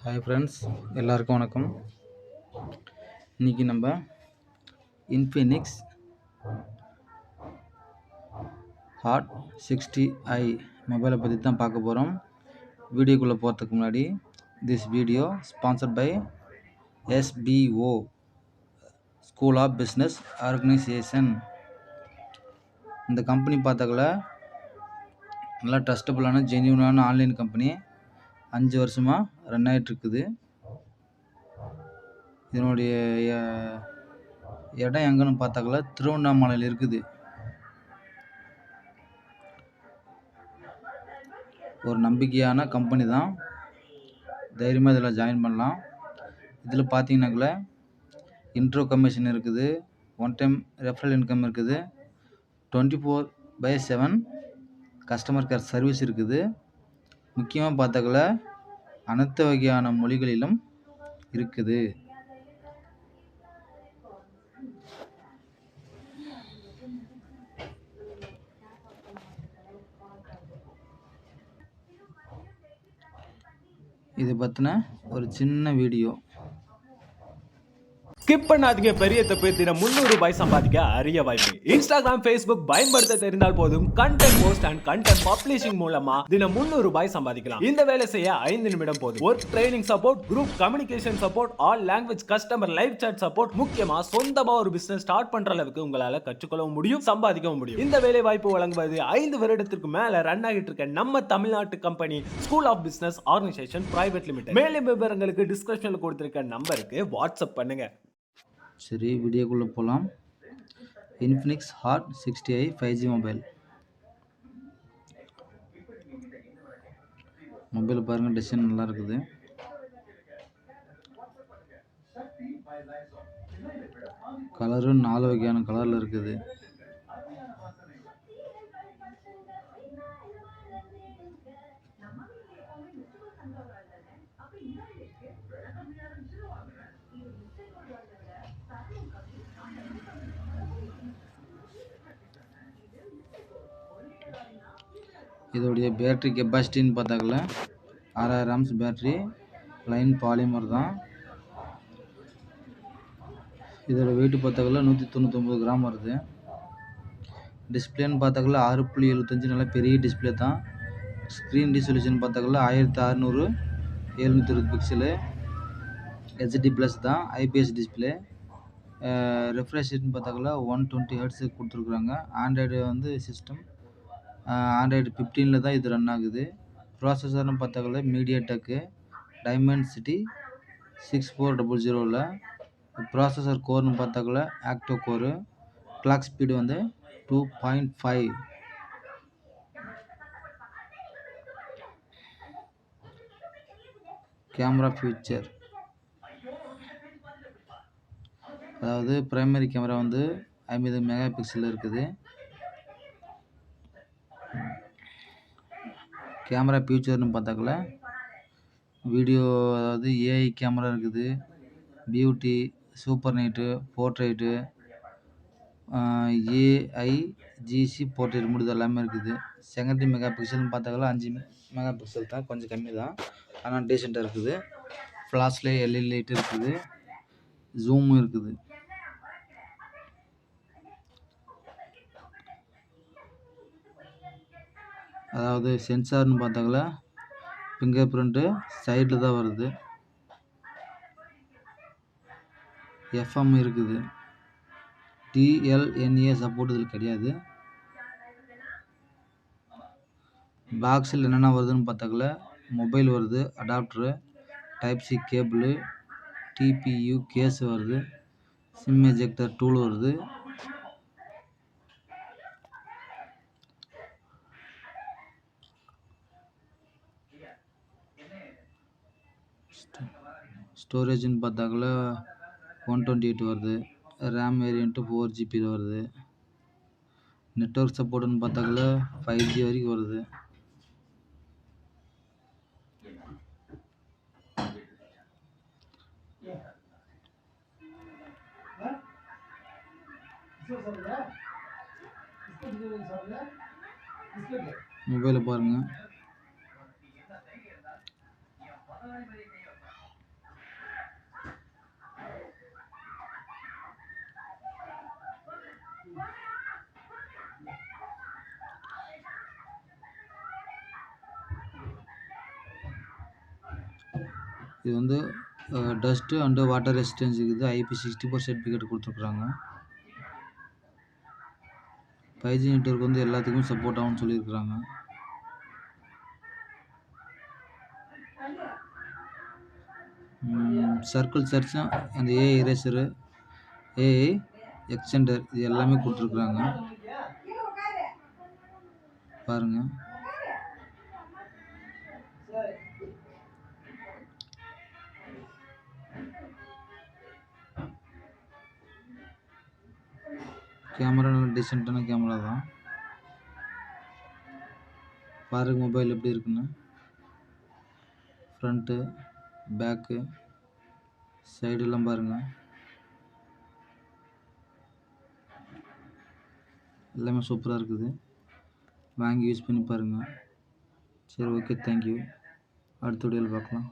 Hi friends, எல்லாருக்கும் வணக்கம். இன்றைக்கி நம்ம இன்ஃபினிக்ஸ் ஹாட் 60i மொபைலை பற்றி தான் பார்க்க போகிறோம். வீடியோக்குள்ளே போகிறதுக்கு முன்னாடி this video sponsored by SBO school of business organisation. இந்த கம்பெனி பார்த்தாக்கல நல்லா ட்ரஸ்டபுளான ஜென்யூனான ஆன்லைன் கம்பெனி. 5 வருஷமாக ரன் ஆகிட்டுருக்குது. இதனுடைய இடம் எங்கன்னு பார்த்தாக்கல திருவண்ணாமலையில் இருக்குது. ஒரு நம்பிக்கையான கம்பெனி தான், தைரியமாக இதில் ஜாயின் பண்ணலாம். இதில் பார்த்தீங்கன்னாக்கல இன்ட்ரோ கமிஷன் இருக்குது, ஒன் டைம் ரெஃபரல் இன்கம் இருக்குது, 24/7 கஸ்டமர் கேர் சர்வீஸ் இருக்குது. முக்கியமாக பார்த்தாக்கல அனைத்து வகையான மொழிகளிலும் இருக்குது. இதை பற்றின ஒரு சின்ன வீடியோ. ஸ்கிப் பண்ணாதீங்க. பெரிய தப்பு. தினம் 300 ரூபாய் சம்பாதிக்க அரிய வாய்ப்பு. இன்ஸ்டாகிராம், ஃபேஸ்புக் பயன்படுத்த தெரிந்தால் போதும். Content post and content publishing மூலமா தினம் 300 ரூபாய் சம்பாதிக்கலாம். இந்த வேலை செய்ய 5 நிமிடம் போதும். Work training support, group communication support, all language customer live chat support. முக்கியமா சொந்தமா ஒரு பிசினஸ் ஸ்டார்ட் பண்ற அளவுக்கு உங்களால கற்றுக்கொள்ளவும் முடியும், சம்பாதிக்கவும் முடியும். இந்த வேலை வாய்ப்பு வழங்குவது 5 வருடத்திற்கு மேல ரன் ஆகிட்டு இருக்க நம்ம தமிழ்நாட்டு company school of business organisation private limited. மேலும் விவரங்களுக்கு டிஸ்கிரிப்ஷன்ல கொடுத்திருக்க நம்பருக்கு வாட்ஸ்அப் பண்ணுங்க. சரி, வீடியோக்குள்ளே போகலாம். Infinix hot 60i 5G mobile பாருங்கள், டிசைன் நல்லா இருக்குது. கலரு 4 வகையான கலரில் இருக்குது. இதோடைய பேட்டரி கெப்பாசிட்டின்னு பார்த்தாக்கல 6000 ஆம்ஸ் பேட்டரி, லைன் பாலிமர் தான். இதோட வெயிட் பார்த்தாக்கல 199 கிராம் வருது. டிஸ்பிளேன்னு பார்த்தாக்கல 6.75 நல்ல பெரிய டிஸ்பிளே தான். ஸ்க்ரீன் ரெசல்யூஷன் பார்த்தாக்கல 1600 720 பிக்சலு, HD ப்ளஸ் தான், IPS டிஸ்பிளே. ரெஃப்ரெஷ் ரேட்னு பார்த்தாக்கல 120 ஹெர்ட்ஸ் கொடுத்துருக்குறாங்க. ஆண்ட்ராய்டு சிஸ்டம் ஆண்ட்ராய்டு 15 தான் இது ரன் ஆகுது. ப்ராசஸர்னு பார்த்தாக்கல மீடியாடெக்கு டைமென்சிட்டி 6400. ப்ராசஸர் கோர்னு பார்த்தாக்கல octa core. Clock speed 2.5. Camera feature, அதாவது பிரைமரி கேமரா 50 மெகா பிக்சல் இருக்குது. கேமரா ஃபியூச்சர்னு பார்த்தாக்கல வீடியோ, அதாவது ஏஐ கேமரா இருக்குது, beauty, super night, portrait, AIGC portrait முடிது எல்லாமே இருக்குது. செகண்டரி மெகா பிக்சல்னு பார்த்தாக்கல 5 மெகா பிக்சல் தான், கொஞ்சம் கம்மி தான், ஆனால் டீசெண்டாக இருக்குது. ஃப்ளாஷ் எல்இடி லைட் இருக்குது, ஜூமும் இருக்குது. அதாவது சென்சார்னு பார்த்தாக்கல ஃபிங்கர் பிரிண்ட்டு சைடில் தான் வருது. எஃப்எம் இருக்குது. டிஎல்என்ஏ சப்போர்ட் இதில் கிடையாது. பாக்ஸில் என்னென்ன வருதுன்னு பார்த்தாக்கல மொபைல் வருது, அடாப்டரு, டைப்-சி கேபிள், டிபியு கேஸ் வருது, சிம் எஜெக்டர் டூல் வருது. ஸ்டோரேஜ்னு பார்த்தாக்கல 128 வருது. ரேம் வேரியண்ட்டு 4GB வருது. நெட்ஒர்க் சப்போர்ட்டுன்னு பார்த்தாக்கல 5G வரைக்கும் வருது. மொபைலை பாருங்கள். இது வந்து டஸ்ட்டு அண்டு வாட்டர் ரெசிஸ்டன்ஸ் இருக்குது. IP64 சர்டிஃபிகேட் கொடுத்துருக்குறாங்க. 5G நெட்வொர்க் வந்து எல்லாத்துக்கும் சப்போர்ட் ஆகும்னு சொல்லியிருக்கிறாங்க. சர்க்கிள் சர்ச் அந்த ஏஐ இரேசரு, ஏஐ எக்ஸ்டெண்டர் இது எல்லாமே கொடுத்துருக்குறாங்க. பாருங்க. கேமரா நல்ல டீசெண்டான கேமரா தான். பாருங்க மொபைல் எப்படி இருக்குன்னு. ஃப்ரண்ட்டு, பேக்கு, சைடெல்லாம் பாருங்க. எல்லாமே சூப்பராக இருக்குது. வாங்கி யூஸ் பண்ணி பாருங்கள். சரி, ஓகே, தேங்க்யூ. அடுத்த வீடியோவில் பார்க்கலாம்.